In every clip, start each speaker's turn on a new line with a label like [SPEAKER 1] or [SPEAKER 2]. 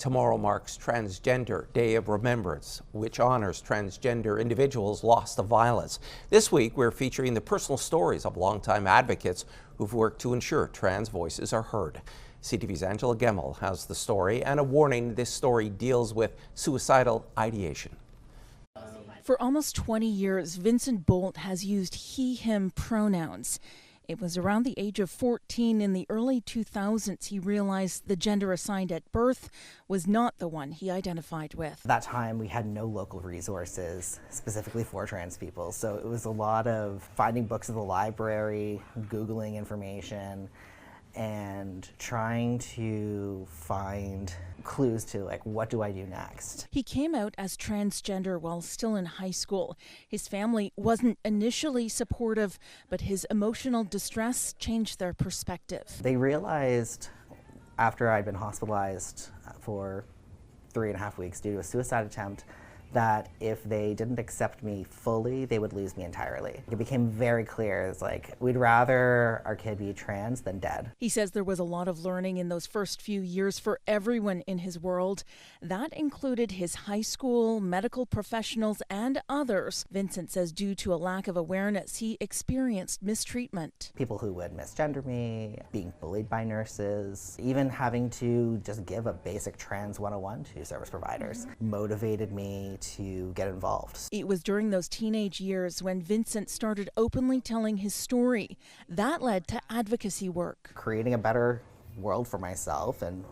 [SPEAKER 1] Tomorrow marks Transgender Day of Remembrance, which honors transgender individuals lost to violence. This week, we're featuring the personal stories of longtime advocates who've worked to ensure trans voices are heard. CTV's Angela Gemmill has the story, and a warning: this story deals with suicidal ideation.
[SPEAKER 2] For almost 20 years, Vincent Bolt has used he/him pronouns. It was around the age of 14 in the early 2000s he realized the gender assigned at birth was not the one he identified with.
[SPEAKER 3] At that time, we had no local resources specifically for trans people, so it was a lot of finding books at the library, Googling information, and trying to find clues to, like, what do I do next?
[SPEAKER 2] He came out as transgender while still in high school. His family wasn't initially supportive, but his emotional distress changed their perspective.
[SPEAKER 3] They realized after I'd been hospitalized for 3.5 weeks due to a suicide attempt that if they didn't accept me fully, they would lose me entirely. It became very clear, it's like, we'd rather our kid be trans than dead.
[SPEAKER 2] He says there was a lot of learning in those first few years for everyone in his world. That included his high school, medical professionals, and others. Vincent says due to a lack of awareness, he experienced mistreatment.
[SPEAKER 3] People who would misgender me, being bullied by nurses, even having to just give a basic trans 101 to service providers, motivated me to get involved.
[SPEAKER 2] It was during those teenage years when Vincent started openly telling his story. That led to advocacy work.
[SPEAKER 3] Creating a better world for myself and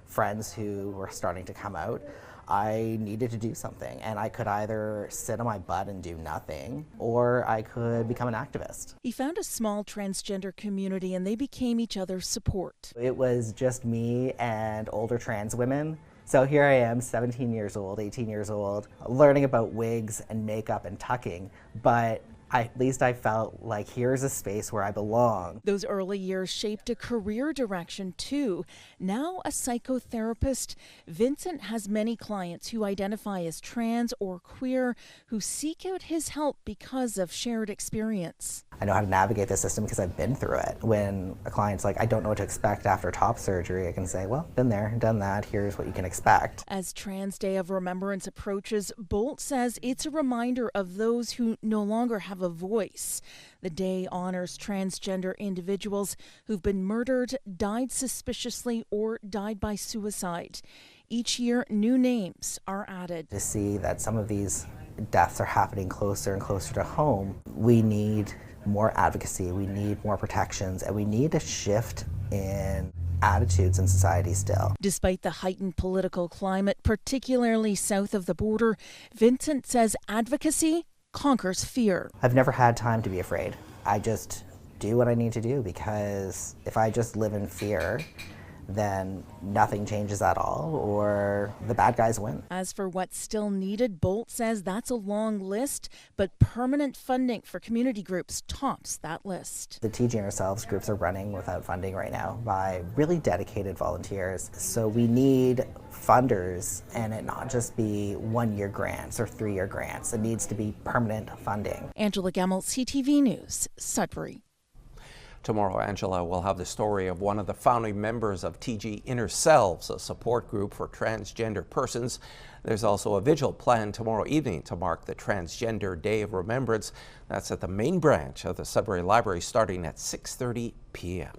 [SPEAKER 3] friends who were starting to come out, I needed to do something, and I could either sit on my butt and do nothing, or I could become an activist.
[SPEAKER 2] He found a small transgender community and they became each other's support.
[SPEAKER 3] It was just me and older trans women. So here I am, 17 years old, 18 years old, learning about wigs and makeup and tucking, but at least I felt like here's a space where I belong.
[SPEAKER 2] Those early years shaped a career direction too. Now a psychotherapist, Vincent has many clients who identify as trans or queer who seek out his help because of shared experience.
[SPEAKER 3] I know how to navigate the system because I've been through it. When a client's like, I don't know what to expect after top surgery, I can say, well, been there, done that, here's what you can expect.
[SPEAKER 2] As Trans Day of Remembrance approaches, Bolt says it's a reminder of those who no longer have a voice. The day honors transgender individuals who've been murdered, died suspiciously, or died by suicide. Each year, new names are added.
[SPEAKER 3] To see that some of these deaths are happening closer and closer to home, we need more advocacy, we need more protections, and we need a shift in attitudes in society still.
[SPEAKER 2] Despite the heightened political climate, particularly south of the border, Vincent says advocacy conquers fear.
[SPEAKER 3] I've never had time to be afraid. I just do what I need to do, because if I just live in fear, then nothing changes at all, or the bad guys win.
[SPEAKER 2] As for what's still needed, Bolt says that's a long list, but permanent funding for community groups tops that list.
[SPEAKER 3] The TG and ourselves groups are running without funding right now by really dedicated volunteers. So we need funders, and it not just be 1-year grants or 3-year grants. It needs to be permanent funding.
[SPEAKER 2] Angela Gemmill, CTV News, Sudbury.
[SPEAKER 1] Tomorrow, Angela will have the story of one of the founding members of TG Inner Selves, a support group for transgender persons. There's also a vigil planned tomorrow evening to mark the Transgender Day of Remembrance. That's at the main branch of the Sudbury Library starting at 6:30 p.m.